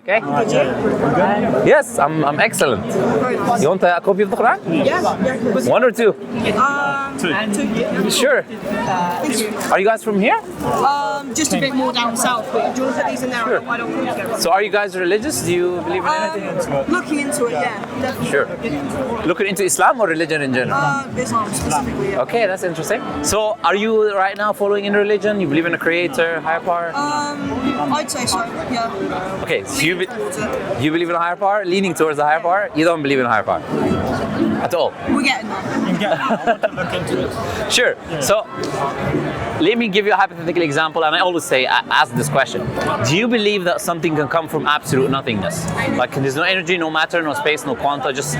Okay? Yes, I'm excellent. You want a copy of the Quran? Yeah. One or two? Two. Sure. Thank you. Are you guys from here? Just a bit more down south, but do you want to put these in there? Sure. Why don't we go? So are you guys religious? Do you believe in anything? Looking into it, yeah, definitely. Sure. Looking into Islam or religion in general? Islam specifically, yeah. Okay, that's interesting. So are you right now following in religion? You believe in a creator, higher power? I'd say so, yeah. Okay, so you Towards it. believe in a higher power? Leaning towards a higher power? You don't believe in a higher power? At all? We're getting there. I want to look into it. Sure. So let me give you a hypothetical example, and I always say, ask this question. Do you believe that something can come from absolute nothingness? Like there's no energy, no matter, no space, no quanta, just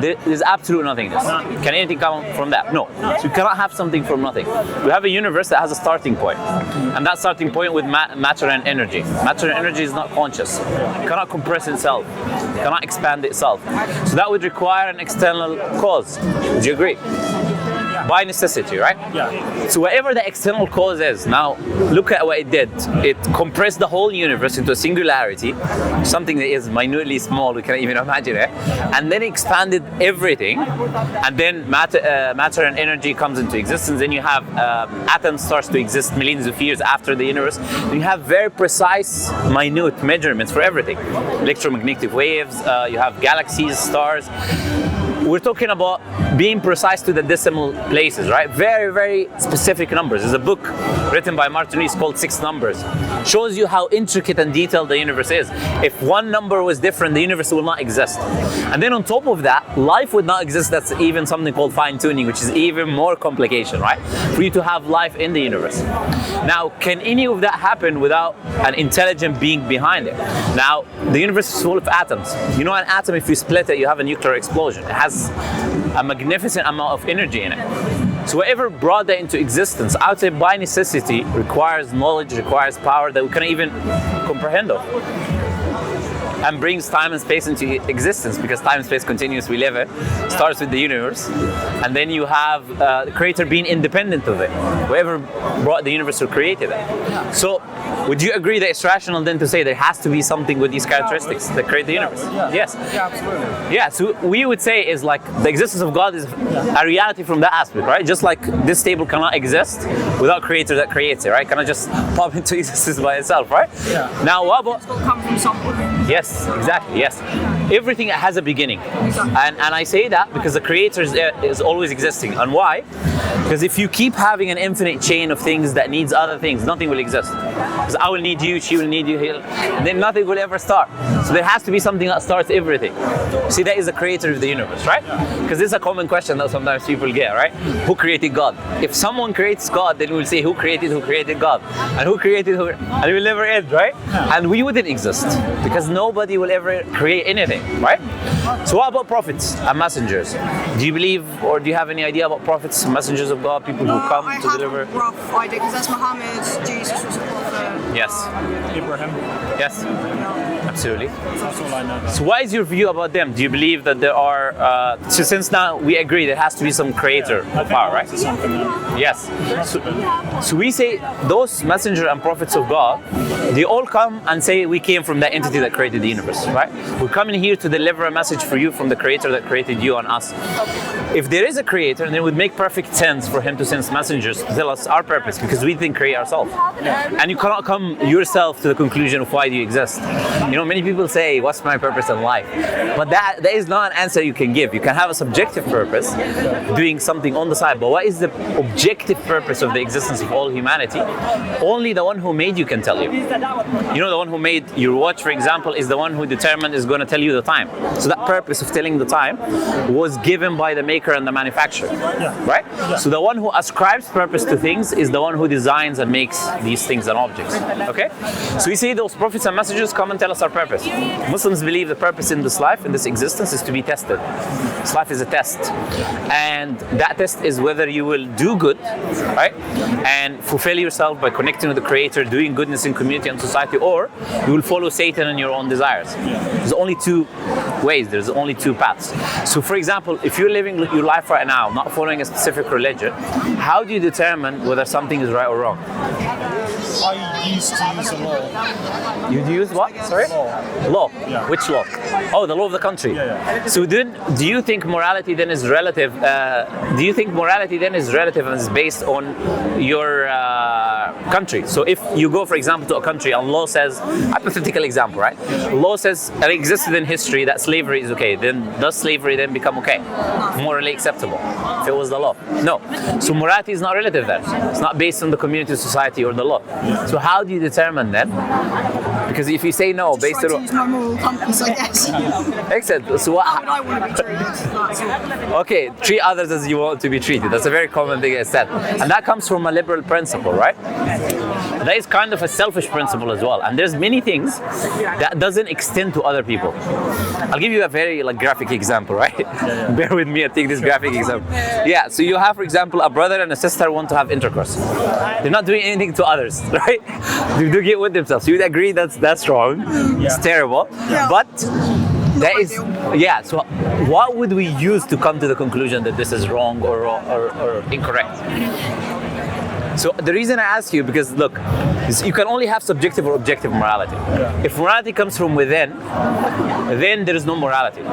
there's absolute nothingness. Can anything come from that? No. So you cannot have something from nothing. We have a universe that has a starting point, and that starting point with matter and energy. Matter and energy is not conscious. It cannot compress itself. It cannot expand itself. So that would require an external cause. Do you agree? By necessity, right? Yeah. So whatever the external cause is, now look at what it did. It compressed the whole universe into a singularity, something that is minutely small, we can't even imagine it, and then expanded everything, and then matter and energy comes into existence. Then you have atoms starts to exist millions of years after the universe. You have very precise, minute measurements for everything. Electromagnetic waves, you have galaxies, stars. We're talking about being precise to the decimal places, right? Very, very specific numbers. There's a book written by Martin Rees called 6 Numbers. Shows you how intricate and detailed the universe is. If one number was different, the universe will not exist. And then on top of that, life would not exist. That's even something called fine-tuning, which is even more complication, right? For you to have life in the universe. Now, can any of that happen without an intelligent being behind it? Now, the universe is full of atoms. You know, an atom, if you split it, you have a nuclear explosion. It has a magnificent amount of energy in it. So whatever brought that into existence, I would say by necessity, requires knowledge, requires power that we can't even comprehend of. And brings time and space into existence, because time and space continues, we live it, starts with the universe, and then you have the creator being independent of it. Whoever brought the universe or created it. So would you agree that it's rational then to say there has to be something with these characteristics that create the universe? Yes. Yeah, absolutely. Yeah, so we would say is like the existence of God is a reality from that aspect, right? Just like this table cannot exist without creator that creates it, right? Cannot just pop into existence by itself, right? Yeah. Now what about... It's got to come from somewhere. Yes, exactly, yes. Everything has a beginning. And I say that because the creator is always existing. And why? Because if you keep having an infinite chain of things that needs other things, nothing will exist. Because I will need you, she will need you, and then nothing will ever start. So there has to be something that starts everything. See, that is the creator of the universe, right? Because this is a common question that sometimes people get, right? Who created God? If someone creates God, then we'll say who created God? And who created who? And it will never end, right? And we wouldn't exist because nobody will ever create anything, right? So what about prophets and messengers? Do you believe or do you have any idea about prophets, messengers of God, people who come I to have deliver? a rough idea, because that's Muhammed, Jesus was a prophet. Yes. Abraham. Yes. Absolutely. That's all I know. So what is your view about them? Do you believe that there are, so since now we agree there has to be some creator of power, right? Something that Yes. So we say those messengers and prophets of God, they all come and say we came from that entity that created the universe, right? We're coming here to deliver a message for you from the creator that created you and us. If there is a creator, then it would make perfect sense for him to send messengers to tell us our purpose, because we didn't create ourselves. And you cannot come yourself to the conclusion of why do you exist. You know, many people say, what's my purpose in life? But that is not an answer you can give. You can have a subjective purpose, doing something on the side, but what is the objective purpose of the existence of all humanity? Only the one who made you can tell you. You know, the one who made your watch, for example, is the one who determined is going to tell you the time. So that purpose of telling the time was given by the maker and the manufacturer, right? So the one who ascribes purpose to things is the one who designs and makes these things and objects, okay? So we say those prophets and messengers come and tell us our purpose. Muslims believe the purpose in this life, in this existence, is to be tested. This life is a test. And that test is whether you will do good, right? And fulfill yourself by connecting with the creator, doing goodness in community and society, or you will follow Satan and your own desires. There's only two ways, there's only two paths. So for example, if you're living your life right now, not following a specific religion, how do you determine whether something is right or wrong? I used to use the law. You'd use what? Sorry? Law. Yeah. Which law? Oh, the law of the country. Yeah. So then, do you think morality then is relative? Do you think morality then is relative and is based on your country? So if you go, for example, to a country and law says, hypothetical example, right? Law says it existed in history that slavery is okay. Then does slavery then become okay, morally acceptable? If it was the law, no. So morality is not relative then. It's not based on the community, society, or the law. So how do you determine then? Because if you say no, based Try to on use my moral compass, I guess. excellent. So How would I want to be treated? That's all. okay, treat others as you want to be treated. That's a very common thing it's said, and that comes from a liberal principle, right? That is kind of a selfish principle as well. And there's many things that doesn't extend to other people. I'll give you a very graphic example, right? Bear with me. I take this graphic example. Yeah. So you have, for example, a brother and a sister want to have intercourse. They're not doing anything to others, right? They do get with themselves. You would agree that's wrong. It's terrible, but. That is, yeah. So, what would we use to come to the conclusion that this is wrong or incorrect? So the reason I ask you, because look, you can only have subjective or objective morality. If morality comes from within, then there is no morality.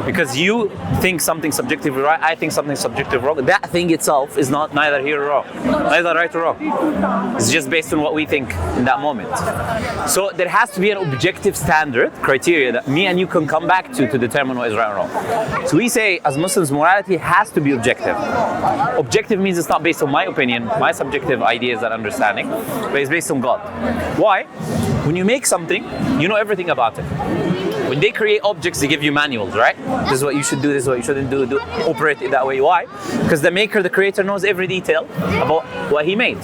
Because you think something subjectively right, I think something subjectively wrong. That thing itself is not neither here or wrong, neither right or wrong. It's just based on what we think in that moment. So there has to be an objective standard, criteria that me and you can come back to determine what is right or wrong. So we say, as Muslims, morality has to be objective. Objective means it's not based on my opinion, my subjective ideas and understanding, but it's based on God. Why? When you make something, you know everything about it. When they create objects, they give you manuals, right? This is what you should do, this is what you shouldn't do, operate it that way. Why? Because the maker, the creator, knows every detail about what he made.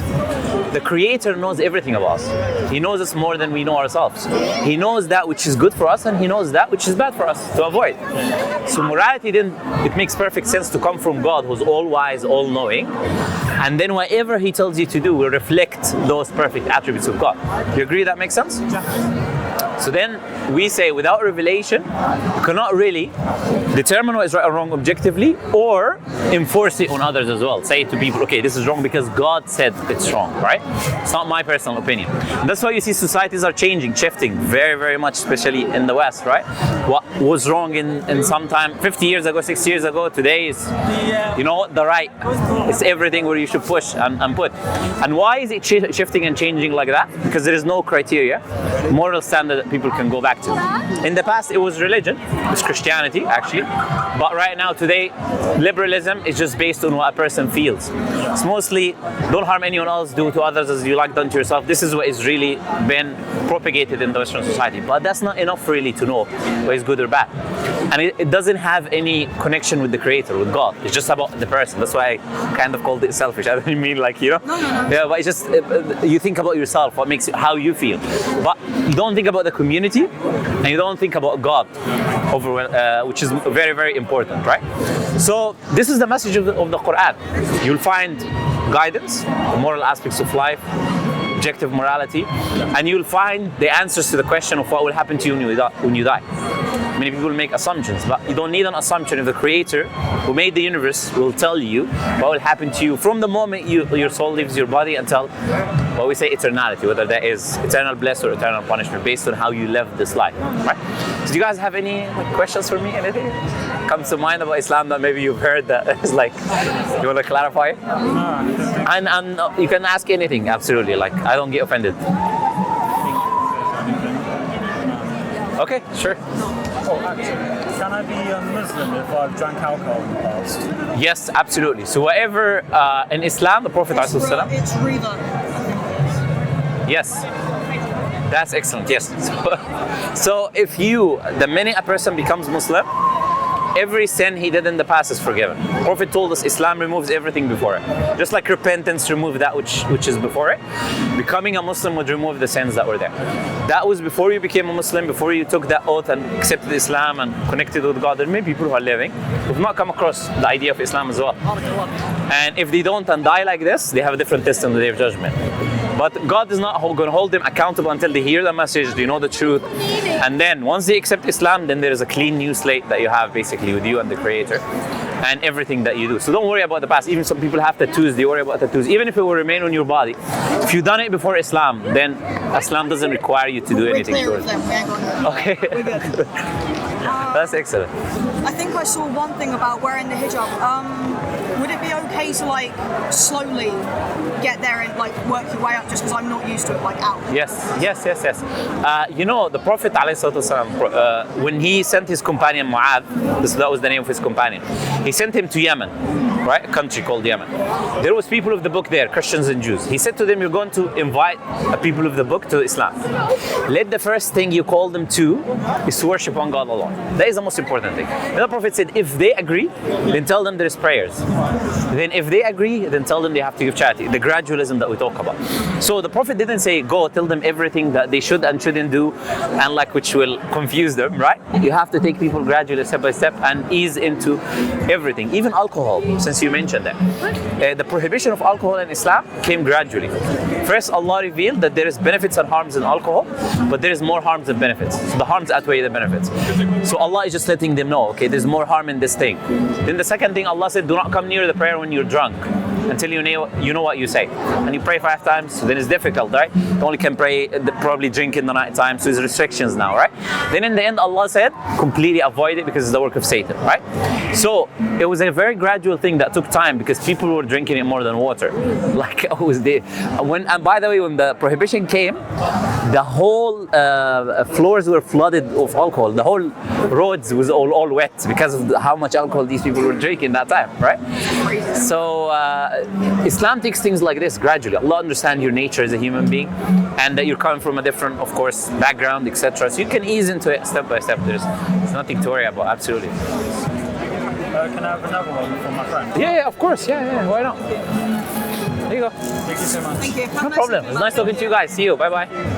The creator knows everything about us. He knows us more than we know ourselves. He knows that which is good for us and he knows that which is bad for us to avoid. So morality then, it makes perfect sense to come from God, who's all wise, all knowing. And then whatever he tells you to do will reflect those perfect attributes of God. You agree that makes sense? So then we say, without revelation, you cannot really determine what is right or wrong objectively, or enforce it on others as well. Say to people, okay, this is wrong because God said it's wrong, right? It's not my personal opinion. And that's why you see societies are changing, shifting very, very much, especially in the West, right? What was wrong in some time, 50 years ago, 60 years ago, today is, you know, the right. It's everything where you should push and put. And why is it shifting and changing like that? Because there is no criteria, moral standard that people can go back to. In the past, it was religion, it's Christianity actually, but right now, today, liberalism is just based on what a person feels. It's mostly, don't harm anyone else, do to others as you like done to yourself. This is what is really been propagated in the Western society, but that's not enough really to know what is good or bad. And it doesn't have any connection with the creator, with God. It's just about the person. That's why I kind of called it selfish. I don't mean like, you know? No. Yeah, but it's just, you think about yourself, what makes you, how you feel. But you don't think about the community, and you don't think about God, which is very, very important, right? So this is the message of the Quran. You'll find guidance, the moral aspects of life, objective morality, and you'll find the answers to the question of what will happen to you when you die. Many people make assumptions, but you don't need an assumption if the creator who made the universe will tell you what will happen to you from the moment your soul leaves your body until what we say eternality, whether that is eternal bliss or eternal punishment based on how you live this life, right? So do you guys have any questions for me? Anything comes to mind about Islam that maybe you've heard that is like, you want to clarify? And you can ask anything, absolutely, like I don't get offended. Okay, sure. Oh, actually, can I be a Muslim if I've drank alcohol in the past? Yes, absolutely. So whatever in Islam, the Prophet It's Riva. yes, that's excellent. Yes. So if the minute a person becomes Muslim, every sin he did in the past is forgiven. Prophet told us Islam removes everything before it. Just like repentance removes that which is before it, becoming a Muslim would remove the sins that were there. That was before you became a Muslim, before you took that oath and accepted Islam and connected with God. There are many people who are living who've not come across the idea of Islam as well. And if they don't and die like this, they have a different test on the Day of Judgment. But God is not going to hold them accountable until they hear the message, they know the truth. And then once they accept Islam, then there is a clean new slate that you have basically with you and the Creator. and everything that you do. So don't worry about the past. Even some people have tattoos, they worry about tattoos. Even if it will remain on your body, if you've done it before Islam, then Islam doesn't require you to do We're anything clear to of it. them. We ain't got them. Okay. We're good. That's excellent. I think I saw one thing about wearing the hijab. Would it be okay to like slowly get there and like work your way up just because I'm not used to it like out? Yes. You know, the Prophet ﷺ, when he sent his companion Mu'adh, that was the name of his companion, he sent him to Yemen, right? A country called Yemen. There was people of the book there, Christians and Jews. He said to them, you're going to invite a people of the book to Islam. Let the first thing you call them to is to worship one God alone. That is the most important thing. And the Prophet said, if they agree, then tell them there's prayers. Then if they agree, then tell them they have to give charity. The gradualism that we talk about. So the Prophet didn't say, go tell them everything that they should and shouldn't do, and like which will confuse them, right? You have to take people gradually, step by step, and ease into everything. Even alcohol, since you mentioned that. The prohibition of alcohol in Islam came gradually. First, Allah revealed that there is benefits and harms in alcohol, but there is more harms than benefits. So the harms outweigh the benefits. So Allah is just letting them know, okay, there's more harm in this thing. Then the second thing, Allah said, do not come near the prayer when you're drunk until you know what you say. And you pray 5 times, so then it's difficult, right? You only can pray, probably drink in the night time, so there's restrictions now, right? Then in the end, Allah said, completely avoid it because it's the work of Satan, right? So it was a very gradual thing that took time because people were drinking it more than water. Like it was there. And by the way, when the prohibition came, the whole floors were flooded of alcohol. The whole roads was all wet because of how much alcohol these people were drinking that time, right? So Islam takes things like this gradually. Allah understands your nature as a human being and that you're coming from a different, of course, background, etc. So you can ease into it step by step. There's nothing to worry about, absolutely. Can I have another one from my friend? Yeah, of course. Yeah, why not? There you go. Thank you so much. Thank you. No problem. It's nice talking to you guys. See you. Bye-bye.